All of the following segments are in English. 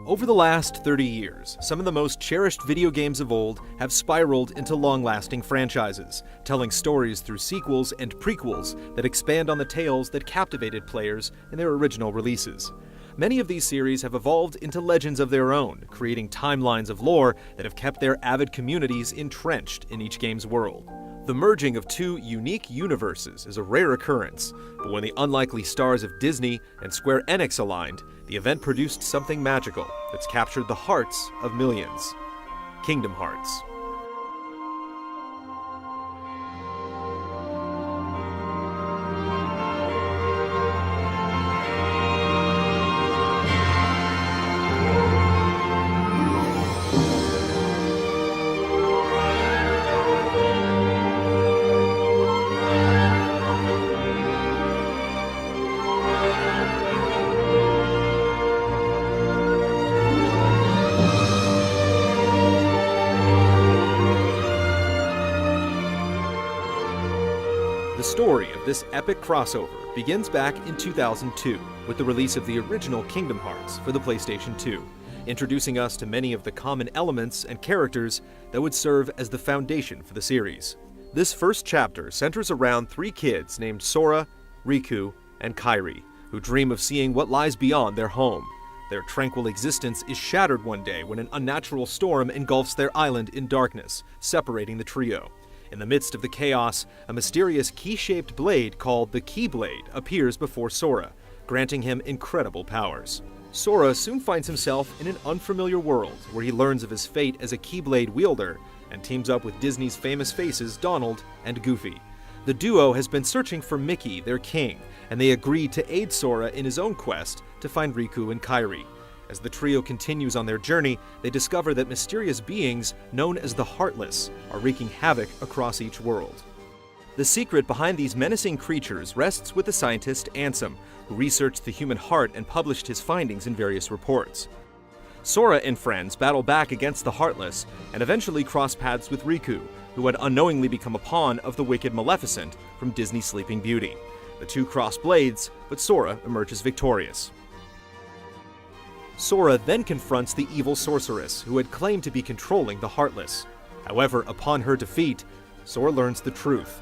Over the last 30 years, some of the most cherished video games of old have spiraled into long-lasting franchises, telling stories through sequels and prequels that expand on the tales that captivated players in their original releases. Many of these series have evolved into legends of their own, creating timelines of lore that have kept their avid communities entrenched in each game's world. The merging of two unique universes is a rare occurrence, but when the unlikely stars of Disney and Square Enix aligned, the event produced something magical that's captured the hearts of millions. Kingdom Hearts. The story of this epic crossover begins back in 2002 with the release of the original Kingdom Hearts for the PlayStation 2, introducing us to many of the common elements and characters that would serve as the foundation for the series. This first chapter centers around three kids named Sora, Riku, and Kairi, who dream of seeing what lies beyond their home. Their tranquil existence is shattered one day when an unnatural storm engulfs their island in darkness, separating the trio. In the midst of the chaos, a mysterious key-shaped blade called the Keyblade appears before Sora, granting him incredible powers. Sora soon finds himself in an unfamiliar world where he learns of his fate as a Keyblade wielder and teams up with Disney's famous faces Donald and Goofy. The duo has been searching for Mickey, their king, and they agree to aid Sora in his own quest to find Riku and Kairi. As the trio continues on their journey, they discover that mysterious beings known as the Heartless are wreaking havoc across each world. The secret behind these menacing creatures rests with the scientist Ansem, who researched the human heart and published his findings in various reports. Sora and friends battle back against the Heartless and eventually cross paths with Riku, who had unknowingly become a pawn of the wicked Maleficent from Disney's Sleeping Beauty. The two cross blades, but Sora emerges victorious. Sora then confronts the evil sorceress who had claimed to be controlling the Heartless. However, upon her defeat, Sora learns the truth.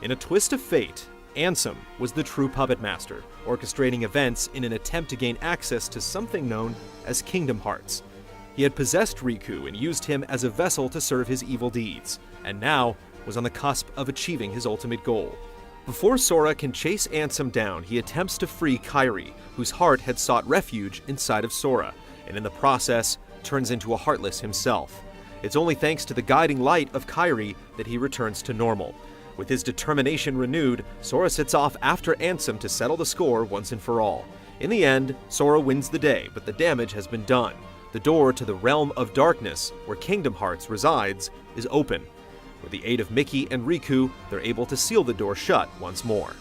In a twist of fate, Ansem was the true puppet master, orchestrating events in an attempt to gain access to something known as Kingdom Hearts. He had possessed Riku and used him as a vessel to serve his evil deeds, and now was on the cusp of achieving his ultimate goal. Before Sora can chase Ansem down, he attempts to free Kairi, whose heart had sought refuge inside of Sora, and in the process, turns into a Heartless himself. It's only thanks to the guiding light of Kairi that he returns to normal. With his determination renewed, Sora sets off after Ansem to settle the score once and for all. In the end, Sora wins the day, but the damage has been done. The door to the realm of darkness, where Kingdom Hearts resides, is open. With the aid of Mickey and Riku, they're able to seal the door shut once more.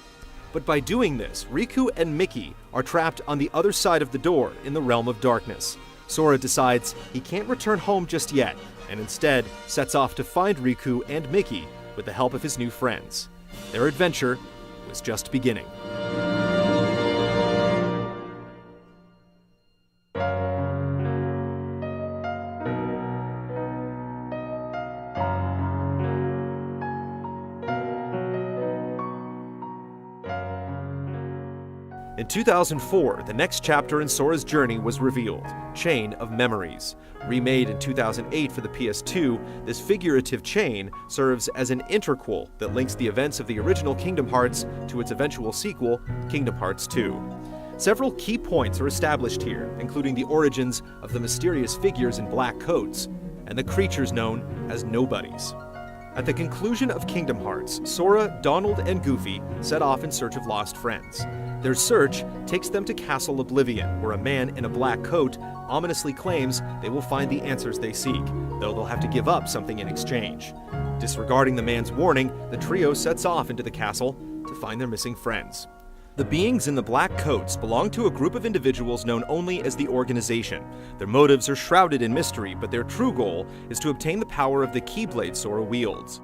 But by doing this, Riku and Mickey are trapped on the other side of the door in the realm of darkness. Sora decides he can't return home just yet, and instead sets off to find Riku and Mickey with the help of his new friends. Their adventure was just beginning. In 2004, the next chapter in Sora's journey was revealed, Chain of Memories. Remade in 2008 for the PS2, this figurative chain serves as an interquel that links the events of the original Kingdom Hearts to its eventual sequel, Kingdom Hearts 2. Several key points are established here, including the origins of the mysterious figures in black coats and the creatures known as Nobodies. At the conclusion of Kingdom Hearts, Sora, Donald, and Goofy set off in search of lost friends. Their search takes them to Castle Oblivion, where a man in a black coat ominously claims they will find the answers they seek, though they'll have to give up something in exchange. Disregarding the man's warning, the trio sets off into the castle to find their missing friends. The beings in the black coats belong to a group of individuals known only as the Organization. Their motives are shrouded in mystery, but their true goal is to obtain the power of the Keyblade Sora wields.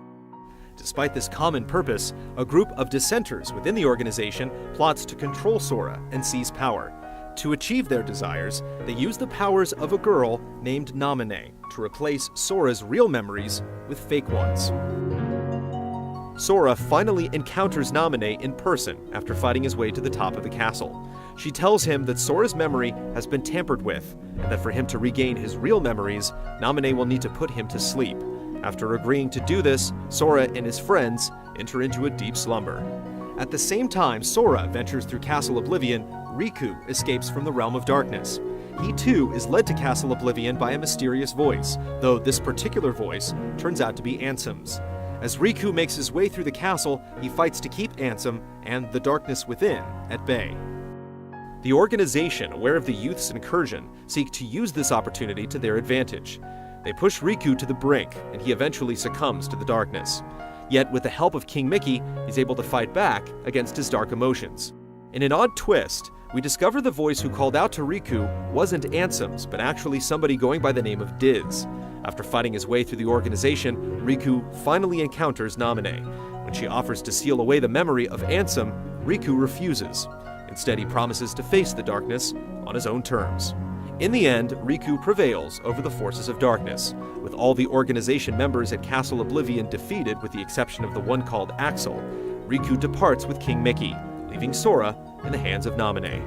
Despite this common purpose, a group of dissenters within the Organization plots to control Sora and seize power. To achieve their desires, they use the powers of a girl named Naminé to replace Sora's real memories with fake ones. Sora finally encounters Naminé in person after fighting his way to the top of the castle. She tells him that Sora's memory has been tampered with, and that for him to regain his real memories, Naminé will need to put him to sleep. After agreeing to do this, Sora and his friends enter into a deep slumber. At the same time Sora ventures through Castle Oblivion, Riku escapes from the Realm of Darkness. He too is led to Castle Oblivion by a mysterious voice, though this particular voice turns out to be Ansem's. As Riku makes his way through the castle, he fights to keep Ansem and the darkness within at bay. The organization, aware of the youth's incursion, seek to use this opportunity to their advantage. They push Riku to the brink, and he eventually succumbs to the darkness. Yet, with the help of King Mickey, he's able to fight back against his dark emotions. In an odd twist, we discover the voice who called out to Riku wasn't Ansem's, but actually somebody going by the name of Diz. After fighting his way through the organization, Riku finally encounters Naminé. When she offers to seal away the memory of Ansem, Riku refuses. Instead, he promises to face the darkness on his own terms. In the end, Riku prevails over the forces of darkness. With all the organization members at Castle Oblivion defeated with the exception of the one called Axel, Riku departs with King Mickey, leaving Sora in the hands of Naminé.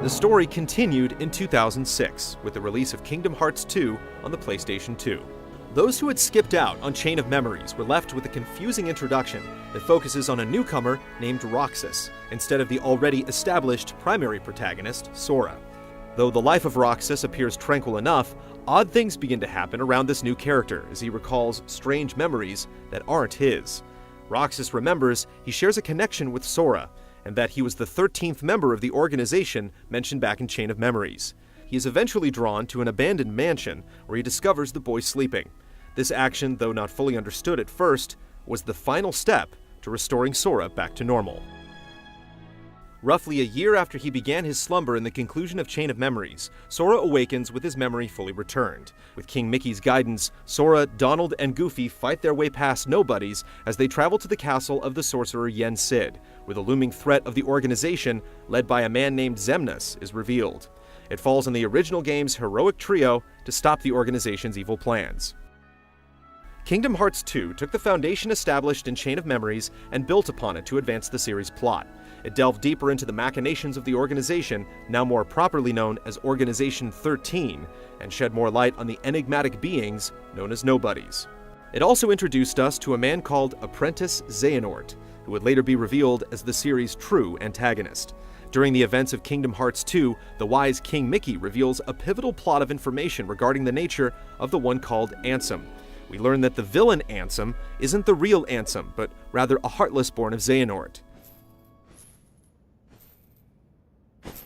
The story continued in 2006 with the release of Kingdom Hearts 2 on the PlayStation 2. Those who had skipped out on Chain of Memories were left with a confusing introduction that focuses on a newcomer named Roxas, instead of the already established primary protagonist, Sora. Though the life of Roxas appears tranquil enough, odd things begin to happen around this new character as he recalls strange memories that aren't his. Roxas remembers he shares a connection with Sora, and that he was the 13th member of the organization mentioned back in Chain of Memories. He is eventually drawn to an abandoned mansion where he discovers the boy sleeping. This action, though not fully understood at first, was the final step to restoring Sora back to normal. Roughly a year after he began his slumber in the conclusion of Chain of Memories, Sora awakens with his memory fully returned. With King Mickey's guidance, Sora, Donald, and Goofy fight their way past nobodies as they travel to the castle of the sorcerer Yen Sid, where the looming threat of the organization, led by a man named Xemnas, is revealed. It falls on the original game's heroic trio to stop the organization's evil plans. Kingdom Hearts 2 took the foundation established in Chain of Memories and built upon it to advance the series' plot. It delved deeper into the machinations of the organization, now more properly known as Organization 13, and shed more light on the enigmatic beings known as Nobodies. It also introduced us to a man called Apprentice Xehanort, who would later be revealed as the series' true antagonist. During the events of Kingdom Hearts 2, the wise King Mickey reveals a pivotal plot of information regarding the nature of the one called Ansem. We learn that the villain Ansem isn't the real Ansem, but rather a Heartless born of Xehanort.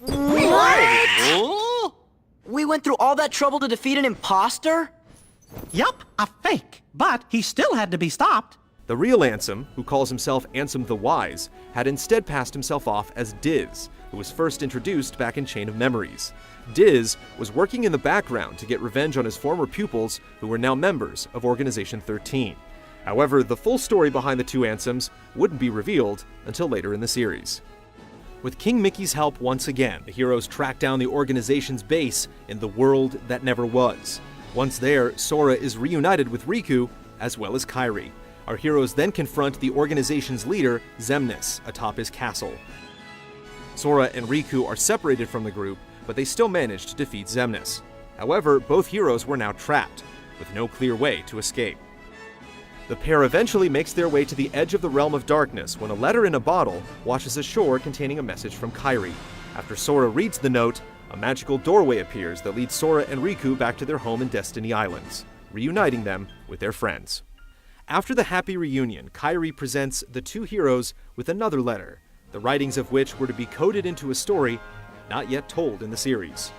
What? We went through all that trouble to defeat an imposter? Yup, a fake, but he still had to be stopped. The real Ansem, who calls himself Ansem the Wise, had instead passed himself off as Diz, who was first introduced back in Chain of Memories. Diz was working in the background to get revenge on his former pupils, who were now members of Organization 13. However, the full story behind the two Ansems wouldn't be revealed until later in the series. With King Mickey's help once again, the heroes track down the organization's base in the world that never was. Once there, Sora is reunited with Riku, as well as Kairi. Our heroes then confront the organization's leader, Xemnas, atop his castle. Sora and Riku are separated from the group, but they still manage to defeat Xemnas. However, both heroes were now trapped, with no clear way to escape. The pair eventually makes their way to the edge of the Realm of Darkness when a letter in a bottle washes ashore containing a message from Kairi. After Sora reads the note, a magical doorway appears that leads Sora and Riku back to their home in Destiny Islands, reuniting them with their friends. After the happy reunion, Kairi presents the two heroes with another letter, the writings of which were to be coded into a story not yet told in the series.